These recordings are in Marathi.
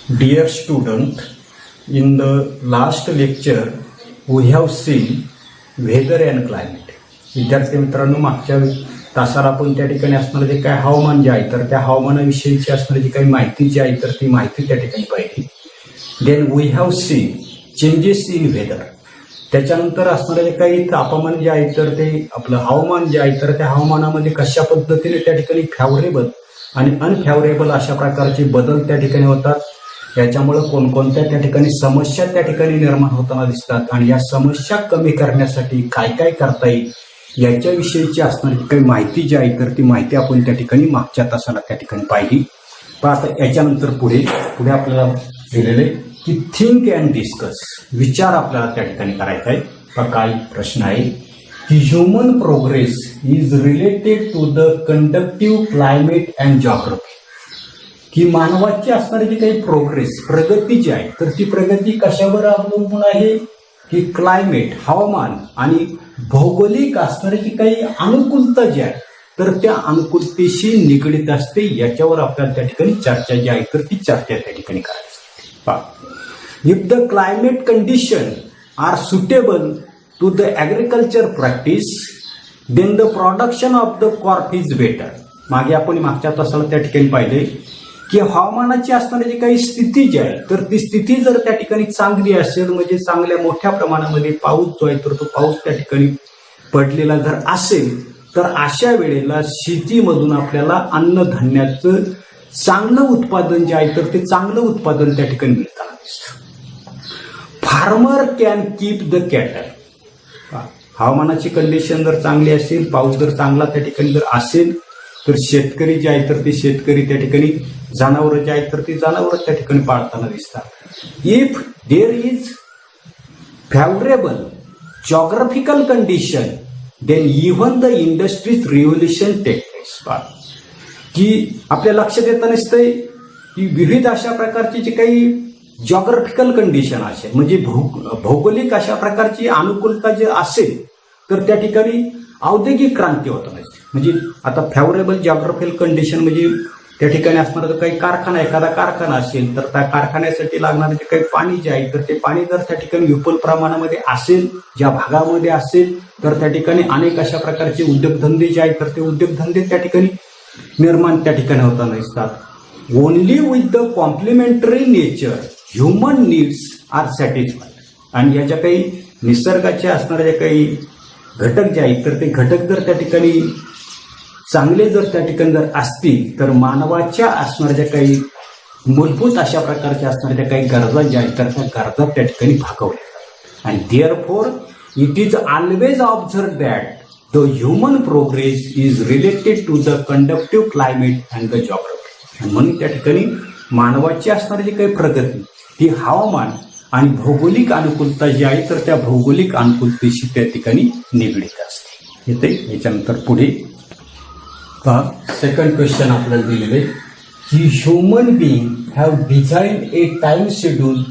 Dear student, in the last lecture we have seen weather and climate. विद्यार्थी मित्रांनो, मागच्या तासाला आपण त्या ठिकाणी असणारं जे काय हवामान जे आहे तर त्या हवामानाविषयीची असणारी जी काही माहिती जी आहे तर ती माहिती त्या ठिकाणी पाहिली. Then we have seen changes in weather. त्याच्यानंतर असणारे जे काही तापमान जे आहे तर ते आपलं हवामान जे आहे तर त्या हवामानामध्ये कशा पद्धतीने त्या ठिकाणी फेवरेबल आणि अनफेवरेबल अशा प्रकारचे बदल त्या ठिकाणी होतात. याच्यामुळे कोणकोणत्या त्या ठिकाणी समस्या त्या ठिकाणी निर्माण होताना दिसतात आणि या समस्या कमी करण्यासाठी काय काय करता येईल याच्याविषयीची असणारी काही माहिती जी आहे तर ती माहिती आपण त्या ठिकाणी मागच्या तासाला त्या ठिकाणी पाहिली. पण आता याच्यानंतर पुढे आपल्याला दिलेले की थिंक अँड डिस्कस, विचार आपल्याला त्या ठिकाणी करायचा आहे. काय प्रश्न आहे की human progress is related to the conductive climate and geography. की मानवाची असणारी जी काही प्रोग्रेस प्रगती जी आहे तर ती प्रगती कशावर अवलंबून आहे की क्लायमेट हवामान आणि भौगोलिक असणारी जी काही अनुकूलता जी आहे तर त्या अनुकूलतेशी निगडीत असते. याच्यावर आपल्याला त्या ठिकाणी चर्चा जी आहे तर ती चर्चा त्या ठिकाणी करायची. If the climate condition are suitable to the agriculture practice then the production of the crop is better. मागे आपण मागच्या तासाला त्या ठिकाणी पाहिले की हवामानाची असणारी जी काही स्थिती जी आहे तर ती स्थिती जर त्या ठिकाणी चांगली असेल म्हणजे चांगल्या मोठ्या प्रमाणामध्ये पाऊस जो आहे तर तो पाऊस त्या ठिकाणी पडलेला जर असेल तर अशा वेळेला शेतीमधून आपल्याला अन्नधान्याचं चांगलं उत्पादन जे आहे तर ते चांगलं उत्पादन त्या ठिकाणी मिळताना दिसतं. Farmer can keep the cattle. हवामानाची कंडिशन जर चांगली असेल पाऊस जर चांगला त्या ठिकाणी जर असेल तर शेतकरी जे आहे तर ते शेतकरी त्या ठिकाणी जनावरं जे आहेत तर ती जनावरं त्या ठिकाणी पाळताना दिसतात. If there is favourable geographical condition then even the industries revolution take place. की आपल्या लक्षात येतं नसतंय की विविध अशा प्रकारची जी काही जॉग्राफिकल कंडिशन असेल म्हणजे भौगोलिक अशा प्रकारची अनुकूलता जे असेल तर त्या ठिकाणी औद्योगिक क्रांती होत नसते. म्हणजे आता फेवरेबल जॉग्राफिकल कंडिशन म्हणजे त्या ठिकाणी असणारा काही कारखाना एखादा कारखाना असेल तर त्या कारखान्यासाठी लागणारे जे काही पाणी जे आहे तर ते पाणी जर त्या ठिकाणी विपुल प्रमाणामध्ये असेल ज्या भागामध्ये असेल तर त्या ठिकाणी अनेक अशा प्रकारचे उद्योगधंदे जे आहेत तर ते उद्योगधंदे त्या ठिकाणी निर्माण त्या ठिकाणी होताना दिसतात. Only with the complementary nature human needs are satisfied. आणि याच्या काही निसर्गाचे असणारे जे काही घटक जे आहेत तर ते घटक जर त्या ठिकाणी चांगले जर त्या ठिकाणी जर असतील तर मानवाच्या असणाऱ्या ज्या काही मूलभूत अशा प्रकारच्या असणाऱ्या ज्या काही गरजा ज्या आहेत तर त्या गरजा त्या ठिकाणी भागवल्या जातात. आणि therefore it is always observe that the human progress is related to the conductive climate and the geography. म्हणून त्या ठिकाणी मानवाची असणारी जी काही प्रगती ती हवामान आणि भौगोलिक अनुकूलता जी आहे तर त्या भौगोलिक अनुकूलतेशी त्या ठिकाणी निगडीत असते. येते याच्यानंतर पुढे सेकंड क्वेश्चन आपल्याला दिलेले की human being have design a time schedule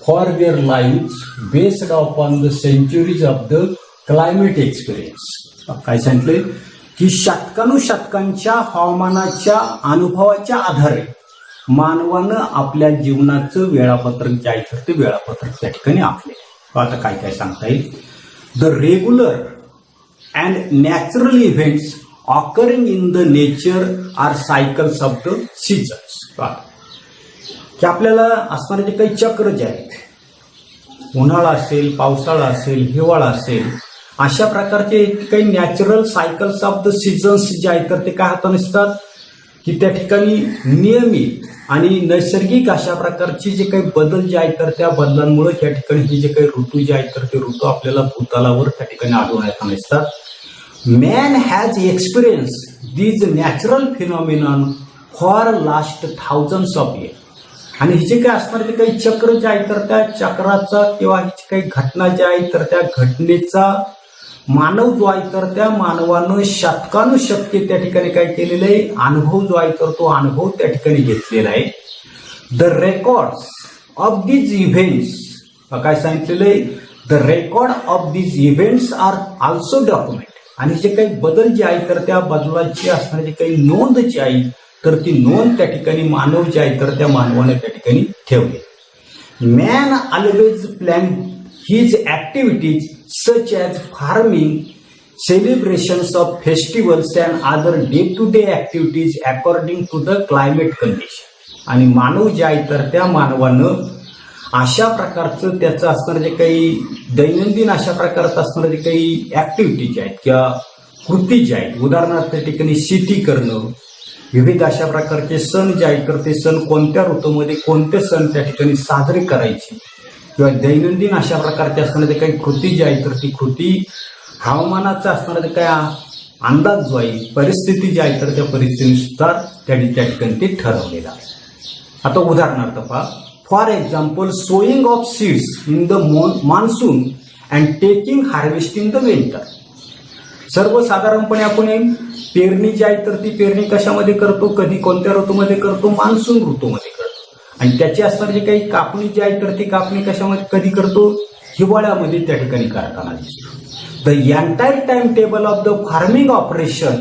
for their life based upon the centuries of the climate experience. काय सांगितले की शतकानुशतकांच्या हवामानाच्या अनुभवाच्या आधारे मानवानं आपल्या जीवनाचं वेळापत्रक जे आहे तर ते वेळापत्रक त्या ठिकाणी आखले. आता काय काय सांगता येईल. The regular and natural events occurring in the nature are cycles of the seasons. की आपल्याला असणारे जे काही चक्र जे आहेत उन्हाळा असेल पावसाळा असेल हिवाळा असेल अशा प्रकारचे काही natural cycles of the seasons जे आहेत तर ते काय होत नसतात की त्या ठिकाणी नियमित आणि नैसर्गिक अशा प्रकारचे जे काही बदल जे आहेत तर त्या बदलांमुळे त्या ठिकाणी हे जे काही ऋतू जे आहेत तर ते ऋतू आपल्याला भूतलावर त्या ठिकाणी आढळून येत नसतात. Man has experienced these natural phenomenon for last thousands of years. आणि हे जे काही असणारे जे काही चक्र जे आहे तर त्या चक्राचा किंवा ही काही घटना ज्या आहे तर त्या घटनेचा मानव जो आहे तर त्या मानवानं शतकानुशतके त्या ठिकाणी काय केलेलं आहे अनुभव जो आहे तर तो अनुभव त्या ठिकाणी घेतलेला आहे. The records of these events काय सांगितलेलं आहे the record of these events are also document. आणि जे काही बदल जे आहे तर त्या बदलाची असणारी काही नोंद जी आहे तर ती नोंद त्या ठिकाणी मानव जे आहे तर त्या मानवाने त्या ठिकाणी ठिकाणी ठेवले. Man always plan his activities such as farming, celebrations of festivals and other day-to-day activities according to the climate condition. आणि मानव जे आहे तर त्या मानवानं अशा प्रकारचं त्याचं असणारं जे काही दैनंदिन अशा प्रकारचं असणारं जे काही ऍक्टिव्हिटीज आहेत किंवा कृती ज्या आहेत, उदाहरणार्थ त्या ठिकाणी शेती करणं, विविध अशा प्रकारचे सण जे आहेत तर ते सण कोणत्या ऋतूमध्ये कोणते सण त्या ठिकाणी साजरे करायचे किंवा दैनंदिन अशा प्रकारचे असणारे जे काही कृती जी आहे तर ती कृती हवामानाचा असणारा काय अंदाज जो आहे, परिस्थिती जी आहे तर त्या परिस्थितीनुसार त्या ठिकाणी ते ठरवलेलं आहे. आता उदाहरणार्थ पहा, for example sowing of seeds in the monsoon and taking harvest in the winter. सर्वसाधारणपणे आपण पेरणी जी आहे तर ती पेरणी कशामध्ये करतो, कधी कोणत्या ऋतूमध्ये करतो, मान्सून ऋतूमध्ये करतो. आणि त्याची असणारी जी काही कापणी जी आहे तर ती कापणी कशामध्ये कधी करतो, हिवाळ्यामध्ये त्या ठिकाणी करताना दिसतो. The entire timetable of the farming operation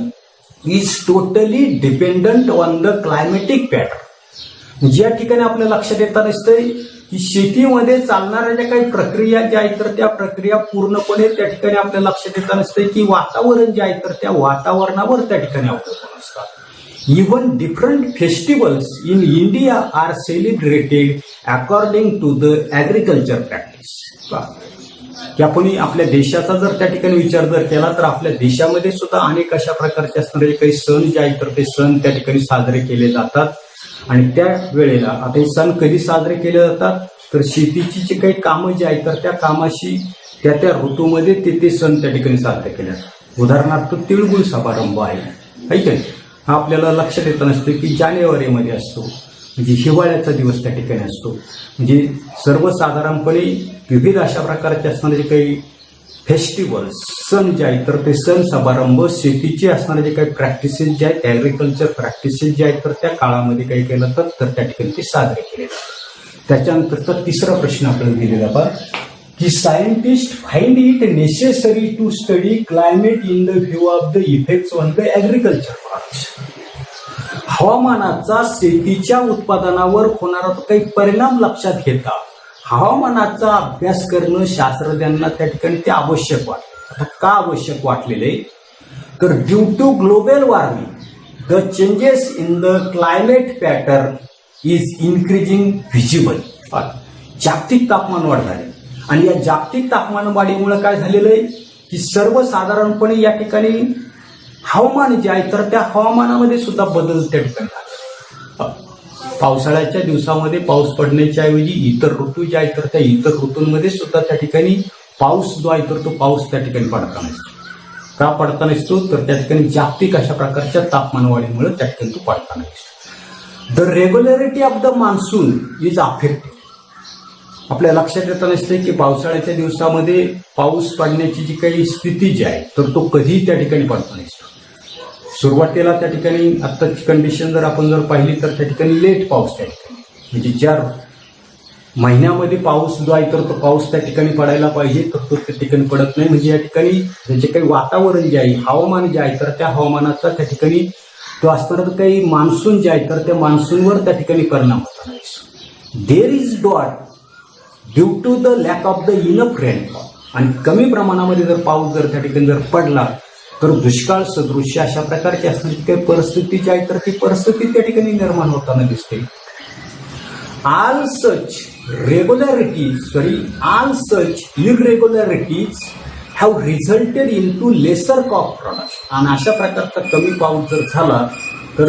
is totally dependent on the climatic pattern. ज्या ठिकाणी आपल्या लक्षात येतं असतंय की शेतीमध्ये चालणाऱ्या ज्या काही प्रक्रिया ज्या आहेत तर त्या प्रक्रिया पूर्णपणे त्या ठिकाणी आपल्या लक्षात येतं असतंय की वातावरण जे आहे तर त्या वातावरणावर त्या ठिकाणी अवलंबून असतात. Even different festivals in India are celebrated according to the agriculture practice. की आपण आपल्या देशाचा जर त्या ठिकाणी विचार जर केला तर आपल्या देशामध्ये सुद्धा अनेक अशा प्रकारचे असणारे काही सण जे आहेत तर ते सण त्या ठिकाणी साजरे केले जातात. आणि त्या वेळेला आता हे सण कधी साजरे केले जातात तर शेतीची जी काही कामं जी आहेत तर त्या कामाशी त्या ऋतूमध्ये ते सण त्या ठिकाणी साजरे केले जातात. उदाहरणार्थ तिळगुळ समारंभ आहे की हा आपल्याला लक्षात येत नसतं की जानेवारीमध्ये असतो, म्हणजे हिवाळ्याचा दिवस त्या ठिकाणी असतो. म्हणजे सर्वसाधारणपणे विविध अशा प्रकारचे असणारे जे काही फेस्टिवल्स सण जे आहेत तर ते सण समारंभ शेतीचे असणारे जे काही प्रॅक्टिसेस जे आहेत, ॲग्रिकल्चर प्रॅक्टिसेस जे आहेत तर त्या काळामध्ये काही केलं तर त्या ठिकाणी ते साजरे केले जातात. त्याच्यानंतरचा तिसरा प्रश्न आपल्याला दिलेला पहा की scientist find it necessary to study climate in the view of the effects on the agriculture products. हवामानाचा शेतीच्या उत्पादनावर होणारा काही परिणाम लक्षात घेता हवामानाचा अभ्यास करणं शास्त्रज्ञांना त्या ठिकाणी ते आवश्यक वाटतं. आता का आवश्यक वाटलेले तर due to global warming the changes in the climate pattern is increasing visible. जागतिक तापमान वाढ झाली आणि या जागतिक तापमान वाढीमुळे काय झालेलं आहे की सर्वसाधारणपणे या ठिकाणी हवामान जे आहे तर त्या हवामानामध्ये सुद्धा बदल त्या ठिकाणी झाला. पावसाळ्याच्या दिवसामध्ये पाऊस पडण्याच्या ऐवजी इतर ऋतू जे आहेत तर त्या इतर ऋतूंमध्ये सुद्धा त्या ठिकाणी पाऊस जो आहे तर तो पाऊस त्या ठिकाणी पडता नसतो. का पडता नसतो तर त्या ठिकाणी जागतिक अशा प्रकारच्या तापमान वाढीमुळे त्या ठिकाणी तो पडता नसतो. The regularity of the monsoon is affected. आपल्या लक्षात येतं नसते की पावसाळ्याच्या दिवसामध्ये पाऊस पडण्याची जी काही स्थिती जी आहे तर तो कधीही त्या ठिकाणी पडता नसतो. सुरुवातीला त्या ठिकाणी आत्ताची कंडिशन जर आपण जर पाहिली तर त्या ठिकाणी लेट पाऊस त्या ठिकाणी म्हणजे 4 महिन्यामध्ये पाऊस जो आहे तर तो पाऊस त्या ठिकाणी पडायला पाहिजे तर तो त्या ठिकाणी पडत नाही. म्हणजे या ठिकाणी जे काही वातावरण जे आहे हवामान जे आहे तर त्या हवामानाचा त्या ठिकाणी तो असणारा काही मान्सून जे आहे तर त्या मान्सूनवर त्या ठिकाणी परिणाम होता नाही. There is that due to the lack of the enough rainfall. आणि कमी प्रमाणामध्ये जर पाऊस जर त्या ठिकाणी जर पडला तर दुष्काळ सदृश्य अशा प्रकारची असणारी काही परिस्थिती जी आहे तर ती परिस्थिती त्या ठिकाणी निर्माण होताना दिसते. All such irregularities have resulted in to lesser crop production. आणि अशा प्रकारचा कमी पाऊस जर झाला तर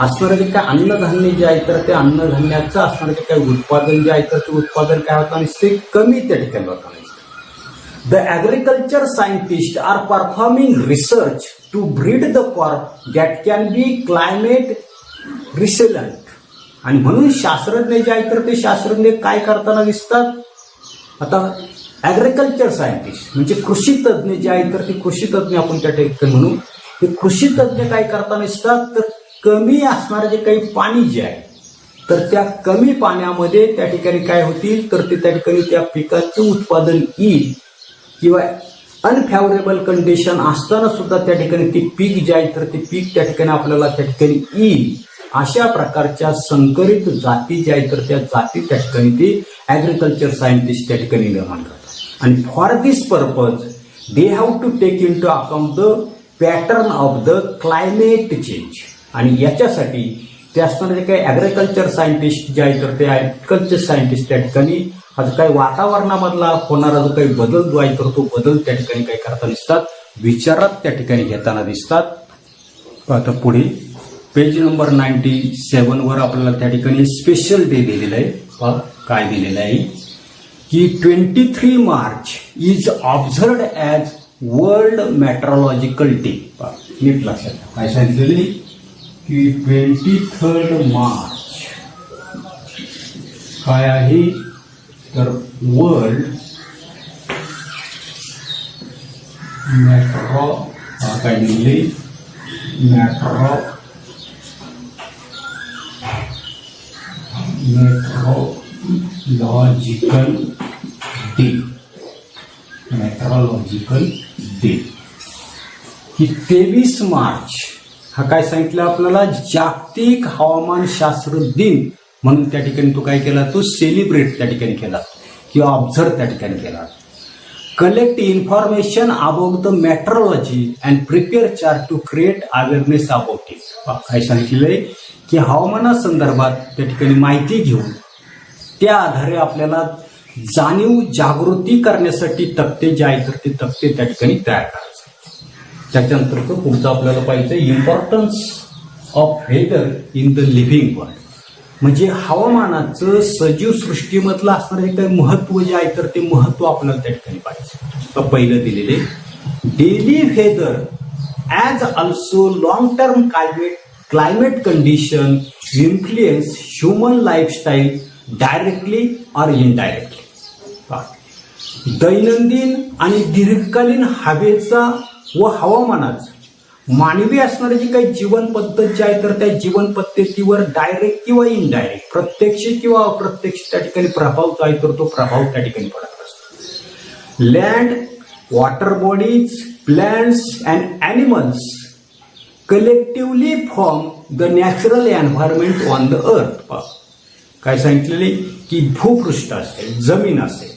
असणारे जे काय अन्नधान्य जे आहे तर ते अन्नधान्याचं असणारे जे काही उत्पादन जे आहे तर ते उत्पादन काय होतं आणि ते कमी त्या ठिकाणी होतं. The agriculture scientists are performing research to breed the crop that can be climate resilient. आणि म्हणून शास्त्रज्ञ जे आहेत तर ते शास्त्रज्ञ काय करताना दिसतात. आता ॲग्रिकल्चर सायंटिस्ट म्हणजे कृषी तज्ज्ञ जे आहेत तर ते कृषी तज्ज्ञ आपण त्या ठिकाणी म्हणू. ते कृषी तज्ज्ञ काय करताना दिसतात तर कमी असणारे जे काही पाणी जे आहे तर त्या कमी पाण्यामध्ये त्या ठिकाणी काय होतील तर ते त्या ठिकाणी त्या पिकाचं उत्पादन येईल किंवा अनफेवरेबल कंडिशन असताना सुद्धा त्या ठिकाणी ते पीक जे आहे तर ते पीक त्या ठिकाणी आपल्याला त्या ठिकाणी येईल अशा प्रकारच्या संकरित जाती ज्या आहेत तर त्या जाती त्या ठिकाणी ते ॲग्रिकल्चर सायंटिस्ट त्या ठिकाणी निर्माण करतात. आणि for this purpose they have to take into account the pattern of the climate change. आणि याच्यासाठी ते असणारे काही ॲग्रिकल्चर सायंटिस्ट जे आहेत तर ते ॲग्रिकल्चर सायंटिस्ट त्या ठिकाणी आज काही वातावरणामधला होणारा जो काही बदल जो आहे तर तो बदल त्या ठिकाणी काही करता दिसतात, विचारात त्या ठिकाणी घेताना दिसतात. आता पुढे पेज नंबर 97 वर आपल्याला त्या ठिकाणी स्पेशल डे दिलेला आहे. काय दिलेलं आहे की 23 March is observed as World Meteorological Day. नीट लक्षात घ्या काय सांगितलेले की 23 मार्च काय आहे तर वर्ल्ड मेट्रो काय दिले मेट्रोलॉजिकल डे की 23 मार्च हा काय सांगितलं आपल्याला जागतिक हवामानशास्त्र दिन म्हणून त्या ठिकाणी तो काय केला तो सेलिब्रेट त्या ठिकाणी केला किंवा ऑब्झर्व त्या ठिकाणी केला. Collect information about the meteorology and prepare chart to create awareness about it. काय सांगितलेलं आहे की हवामानासंदर्भात त्या ठिकाणी माहिती घेऊन त्या आधारे आपल्याला जाणीव जागृती करण्यासाठी तक्ते जे आहेत तर ते तक्ते त्या ठिकाणी तयार करायचे. त्याच्यानंतर पुढचं आपल्याला पाहिजे importance of weather in the living world. म्हणजे हवामानाचं सजीव सृष्टीमधलं असणारे काही महत्व जे आहे तर ते महत्व आपल्याला त्या ठिकाणी पाहिजे. तर पहिलं दिलेले daily weather as also long term climate condition influence human lifestyle directly और इनडायरेक्टली. दैनंदिन आणि दीर्घकालीन हवेचा व हवामानाचा मानवी असणारी जी काही जीवन पद्धत जी आहे तर त्या जीवन पद्धतीवर डायरेक्ट किंवा इनडायरेक्ट प्रत्यक्ष किंवा अप्रत्यक्ष त्या ठिकाणी प्रभाव जो आहे तर तो प्रभाव त्या ठिकाणी पडत असतो. Land water bodies plants and animals collectively form the natural environment on the earth. काय सांगितलेले की भूपृष्ठ असेल जमीन असेल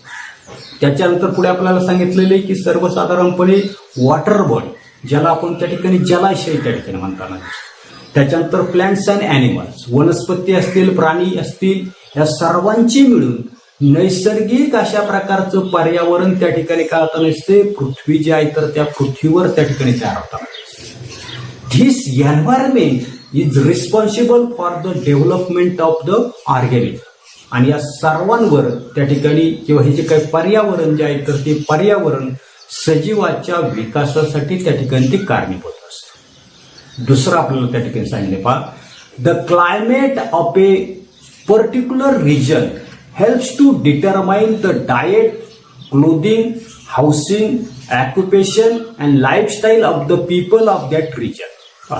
त्याच्यानंतर पुढे आपल्याला सांगितलेले की सर्वसाधारणपणे वॉटर बॉडी ज्याला आपण त्या ठिकाणी जलाशय त्या ठिकाणी म्हणताना दिसतो. त्याच्यानंतर प्लॅन्ट्स अँड ॲनिमल्स वनस्पती असतील प्राणी असतील या सर्वांची मिळून नैसर्गिक अशा प्रकारचं पर्यावरण त्या ठिकाणी काय होताना दिसते पृथ्वी जी आहे तर त्या पृथ्वीवर त्या ठिकाणी तयार होताना दिसते. This environment is responsible for the development of the organism. आणि या सर्वांवर त्या ठिकाणी किंवा हे जे काही पर्यावरण जे आहे तर ते पर्यावरण सजीवाच्या विकासासाठी त्या ठिकाणी ते कारणीभूत असतं. दुसरं आपल्याला त्या ठिकाणी सांगितले पहा the climate of a particular region helps to determine the diet clothing housing occupation and lifestyle of the people of that region.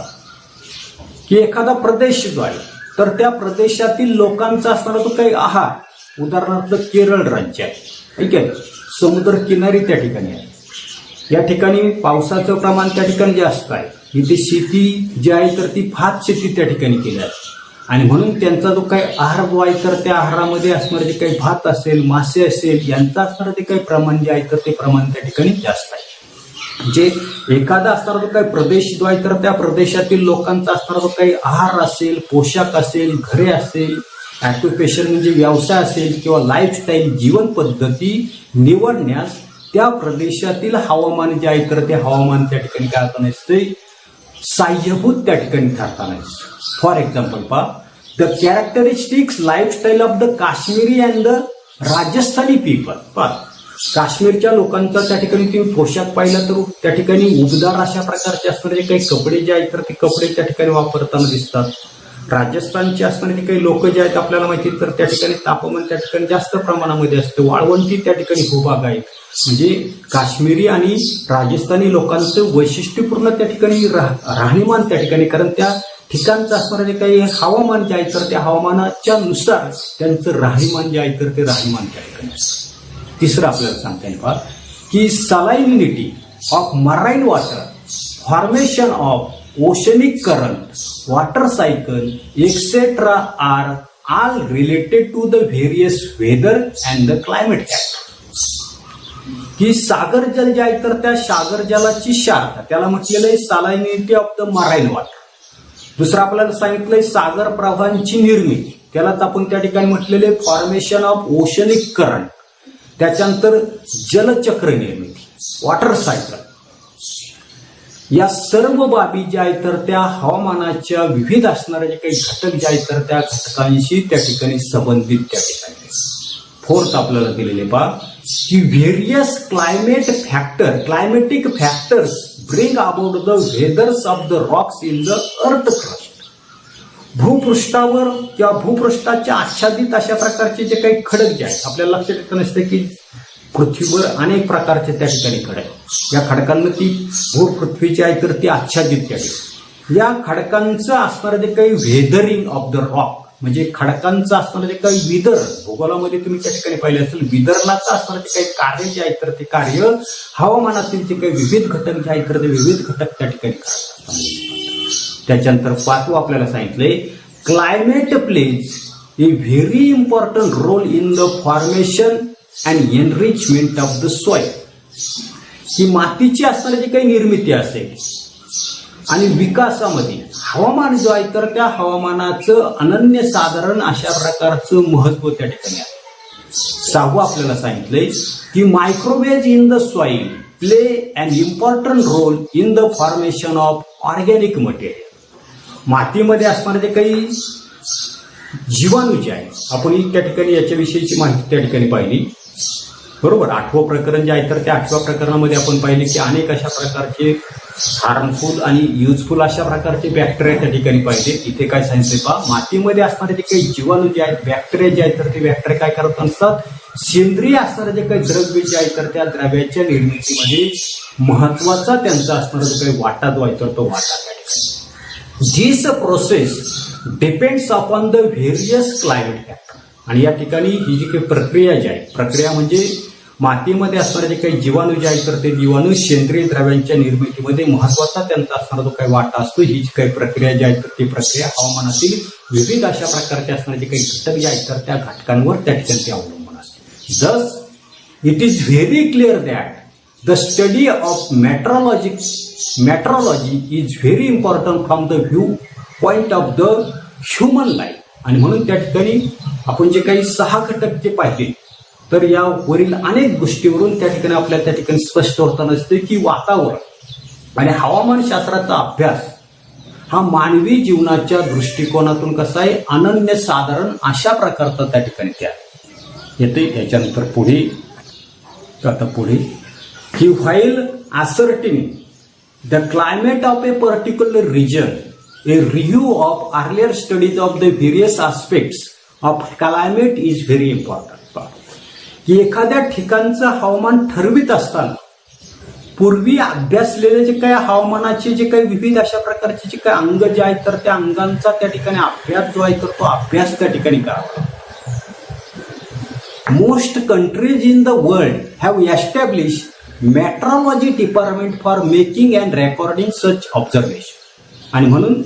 की एखादा प्रदेश जो आहे तर त्या प्रदेशातील लोकांचा असणारा तो काही आहार उदाहरणार्थ केरळ राज्य आहे ठीक आहे समुद्र किनारी त्या ठिकाणी आहे. या ठिकाणी पावसाचं प्रमाण त्या ठिकाणी जास्त आहे. इथे शेती जी आहे तर ती भात शेती त्या ठिकाणी केली आहे आणि म्हणून त्यांचा जो काही आहार जो आहे तर त्या आहारामध्ये असणारे जे काही भात असेल मासे असेल यांचा असणारं जे काही प्रमाण जे आहे तर ते प्रमाण त्या ठिकाणी जास्त आहे. म्हणजे एखादा असणारा जो काही प्रदेश जो आहे तर त्या प्रदेशातील लोकांचा असणारा जो काही आहार असेल पोशाख असेल घरे असेल ऑक्युपेशन म्हणजे व्यवसाय असेल किंवा लाईफस्टाईल जीवन पद्धती निवडण्यास त्या प्रदेशातील हवामान जे आहे तर ते हवामान त्या ठिकाणी काय होता नसते साह्यभूत त्या ठिकाणी ठरताना. फॉर एक्झाम्पल पहा the characteristics lifestyle of the Kashmiri and the Rajasthani people. पहा काश्मीरच्या लोकांचा त्या ठिकाणी तुम्ही पोशाख पाहिला तर त्या ठिकाणी उबदार अशा प्रकारचे असणारे काही कपडे जे आहेत तर ते कपडे त्या ठिकाणी वापरताना दिसतात. राजस्थानचे असणारे काही लोक जे आहेत आपल्याला माहिती तर त्या ठिकाणी तापमान त्या ठिकाणी जास्त प्रमाणामध्ये असते वाळवंटी त्या ठिकाणी भूभाग आहेत. म्हणजे काश्मीरी आणि राजस्थानी लोकांचं वैशिष्ट्यपूर्ण त्या ठिकाणी राहणीमान त्या ठिकाणी कारण त्या ठिकाणचं असणारं जे काही हवामान जे आहे तर त्या हवामानाच्या नुसार त्यांचं राहणीमान जे आहे तर ते राहणीमान त्या ठिकाणी असतं. तिसरं आपल्याला सांगता येईल पहा की salinity of marine water formation of oceanic current, water cycle etcetera are all related to the various weather and the climate factor. ही सागर जल जे आहे तर त्या सागर जलाची शाखा त्याला म्हटलेलं आहे सलायनिटी ऑफ द मराईन वॉटर. दुसरं आपल्याला सांगितलंय सागर प्रवाहांची निर्मिती, त्यालाच आपण त्या ठिकाणी म्हटलेले फॉर्मेशन ऑफ ओशनिक करंट. त्याच्यानंतर जलचक्र निर्मिती, वॉटर सायकल. या सर्व बाबी ज्या आहेत तर त्या हवामानाच्या विविध असणारे जे काही घटक जे आहेत तर त्या घटकांशी त्या ठिकाणी संबंधित त्या ठिकाणी. फोर्थ आपल्याला दिलेले पहा की various climatic factors bring about the weathers of the rocks in the earth crust. भूपृष्ठावर किंवा भूपृष्ठाच्या आच्छादित अशा प्रकारचे जे काही खडक जे आहेत आपल्याला लक्षात येतं नसते की पृथ्वीवर अनेक प्रकारचे त्या ठिकाणी खडक. या खडकांना ती भूपृथ्वीची आहे तर ती आच्छादित त्या ठिकाणी. या खडकांचं असणारं जे काही वेदरिंग ऑफ द रॉक म्हणजे खडकांचं असणारं जे काही विदर, भूगोलामध्ये तुम्ही त्या ठिकाणी पाहिले असेल विदर्णाचं असणारं जे काही कार्य जे आहे तर ते कार्य हवामानातील जे काही विविध घटक जे आहेत तर ते विविध घटक त्या ठिकाणी करतात. त्याच्यानंतर पाचवं आपल्याला सांगितलंय climate plays a very important role in the formation and enrichment of the soil. ही मातीची असणारी जी काही निर्मिती असेल आणि विकासामध्ये हवामान जो आहे तर त्या हवामानाचं अनन्यसाधारण अशा प्रकारचं महत्व त्या ठिकाणी आहे. सहावं आपल्याला सांगितलंय की microwave in the soil play an important role in the formation of organic material. मातीमध्ये असणारे जे काही जीवाणू जे आहे आपण त्या ठिकाणी याच्याविषयीची माहिती त्या ठिकाणी पाहिली. बरोबर, 8वं प्रकरण जे आहे तर त्या 8व्या प्रकरणामध्ये आपण पाहिले की अनेक अशा प्रकारचे हार्मफुल आणि युजफुल अशा प्रकारचे बॅक्टेरिया त्या ठिकाणी पाहिजे. इथे काय सांगितले पहा मातीमध्ये असणारे जे काही जीवाणू जे आहेत बॅक्टेरिया जे आहेत तर ते बॅक्टेरिया काय करत असतात सेंद्रिय असणारे जे काही द्रव्य जे आहे तर त्या द्रव्याच्या निर्मितीमध्ये महत्वाचा त्यांचा असणारा जो काही वाटा जो आहे तर तो वाटा त्या ठिकाणी. This process depends upon the various climate factor. आणि या ठिकाणी ही जी काही प्रक्रिया जी आहे प्रक्रिया म्हणजे मातीमध्ये असणारे जे काही जीवाणू जे आहेत तर ते जीवाणू सेंद्रिय द्रव्यांच्या निर्मितीमध्ये महत्वाचा त्यांचा असणारा जो काही वाटा असतो. ही जी काही प्रक्रिया जी आहे तर ती प्रक्रिया हवामानातील विविध अशा प्रकारचे असणारे जे काही घटक जे आहेत तर त्या घटकांवर त्या ठिकाणी ते अवलंबून असते. Thus it is very clear that the study of metrology is very important from the view point of the human life. आणि म्हणून त्या ठिकाणी आपण जे काही 6 घटक जे पाहिले तर या वरील अनेक गोष्टीवरून त्या ठिकाणी आपल्याला त्या ठिकाणी स्पष्ट होताना असते की वातावरण आणि हवामानशास्त्राचा अभ्यास हा मानवी जीवनाच्या दृष्टिकोनातून कसा आहे अनन्यसाधारण अशा प्रकारचा त्या ठिकाणी त्या येते. याच्यानंतर पुढे की while asserting the climate of a particular region a review of earlier studies of the various aspects of climate is very important. की एखाद्या ठिकाणचं हवामान ठरवित असताना पूर्वी अभ्यासलेले जे काही हवामानाचे जे काही विविध अशा प्रकारचे जे काही अंग जे आहेत तर त्या अंगांचा त्या ठिकाणी अभ्यास जो आहे तर तो अभ्यास त्या ठिकाणी करावा. Most countries in the world have establish metrology department for making and recording such observation. आणि म्हणून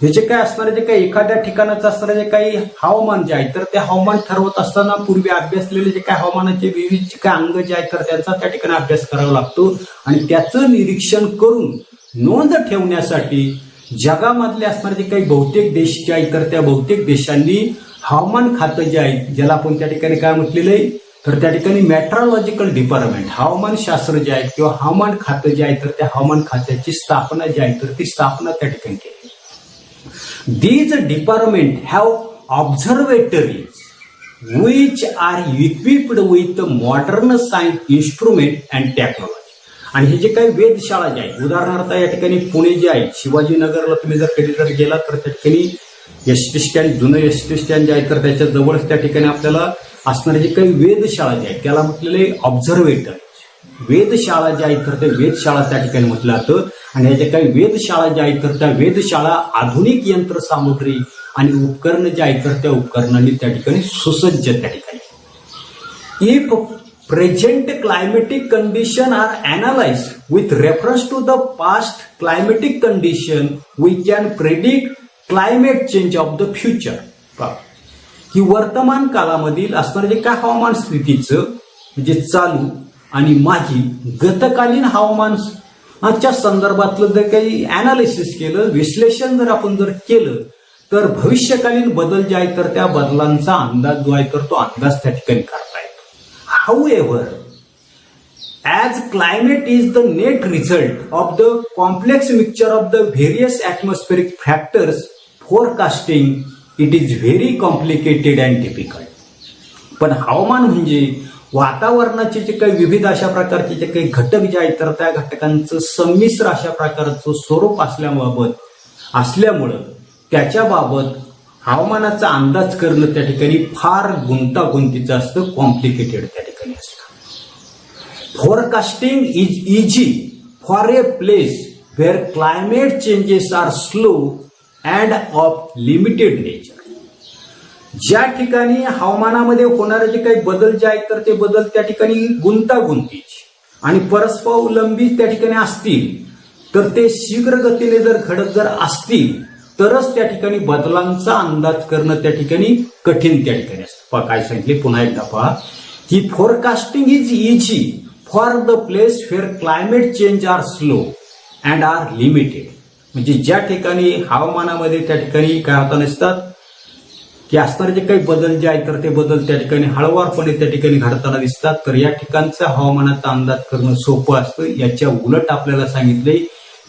हे जे काय असणारे जे काही एखाद्या ठिकाणाचं असणारे जे काही हवामान जे आहे तर ते हवामान ठरवत असताना पूर्वी अभ्यासलेले जे काही हवामानाचे विविध जे काही अंग जे आहेत तर त्यांचा त्या ठिकाणी अभ्यास करावा लागतो. आणि त्याचं निरीक्षण करून नोंद ठेवण्यासाठी जगामधले असणारे जे काही बहुतेक देश जे आहेत तर त्या बहुतेक देशांनी हवामान खातं जे आहे ज्याला आपण त्या ठिकाणी काय म्हटलेलं आहे तर त्या ठिकाणी मेट्रोलॉजिकल डिपार्टमेंट हवामानशास्त्र जे आहे किंवा हवामान खातं जे आहे तर त्या हवामान खात्याची स्थापना जी आहे तर ती स्थापना त्या ठिकाणी केली. These departments have observatories which are equipped with modern science instrument and technology. आणि हे जे काही वेधशाळा जे आहे उदाहरणार्थ या ठिकाणी पुणे जे आहे शिवाजीनगरला तुम्ही जर कधी जर गेला तर त्या ठिकाणी एसटी स्टँड जुनं एसटी स्टँड जे आहे तर त्याच्या जवळच त्या ठिकाणी आपल्याला असणारे जे काही वेधशाळा जे आहेत त्याला म्हटलेले ऑब्झर्वेटर वेधशाळा ज्या आहेत तर त्या वेधशाळा त्या ठिकाणी म्हटलं जातं. आणि या ज्या काही वेधशाळा ज्या आहेत तर त्या वेधशाळा आधुनिक यंत्रसामुग्री आणि उपकरणं जे आहेत तर त्या उपकरणांनी त्या ठिकाणी सुसज्ज त्या ठिकाणी. If present climatic condition are analyzed with reference to the past climatic condition, we can predict climate change of the future. की वर्तमान काळामधील असणारे जे काय हवामान स्थितीचं म्हणजे चालू आणि मागील गतकालीन हवामानाच्या संदर्भातलं जर काही अनालिसिस केलं, विश्लेषण जर आपण केलं, तर भविष्यकालीन बदल जे आहे तर त्या बदलांचा अंदाज जो आहे तर तो अंदाज त्या ठिकाणी करता येतो. However, as climate is the net result of the complex mixture of the various atmospheric factors, forecasting it is very complicated and difficult. पण हवामान म्हणजे वातावरणाचे जे काही विविध अशा प्रकारचे जे काही घटक जे आहेत तर त्या घटकांचं संमिश्र अशा प्रकारचं स्वरूप असल्यामुळं त्याच्याबाबत हवामानाचा अंदाज करणं त्या ठिकाणी फार गुंतागुंतीचं असतं, कॉम्प्लिकेटेड त्या ठिकाणी असतं. Forecasting is easy for a place where climate changes are slow and of limited nature. ज्या ठिकाणी हवामानामध्ये होणारे जे काही बदल जे आहेत तर ते बदल त्या ठिकाणी गुंतागुंतीचे आणि परस्परावलंबी त्या ठिकाणी असतील, तर ते शीघ्र गतीने जर घडत असतील तरच त्या ठिकाणी बदलांचा अंदाज करणं त्या ठिकाणी कठीण त्या ठिकाणी असतं. काय सांगितले पुन्हा एकदा पहा की forecasting is easy for the place where climate change are slow and are limited. म्हणजे ज्या ठिकाणी हवामानामध्ये त्या ठिकाणी काय होता नसतात की असणारे जे काही बदल जे आहेत तर ते बदल त्या ठिकाणी हळुवारपणे त्या ठिकाणी घडताना दिसतात, तर या ठिकाणचा हवामानाचा अंदाज करणं सोपं असतं. याच्या उलट आपल्याला सांगितले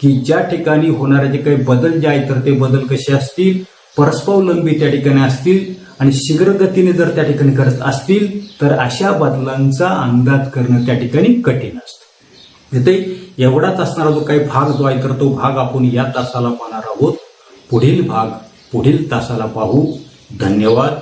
की ज्या ठिकाणी होणारे जे काही बदल जे आहेत तर ते बदल कसे असतील, परस्परावलंबी त्या ठिकाणी असतील आणि शीघ्र गतीने जर त्या ठिकाणी करत असतील तर अशा बदलांचा अंदाज करणं त्या ठिकाणी कठीण असतं. इथे एवढाच असणारा जो काही भाग जो आहे तर तो भाग आपण या तासाला पाहणार आहोत. पुढील भाग पुढील तासाला पाहू. धन्यवाद.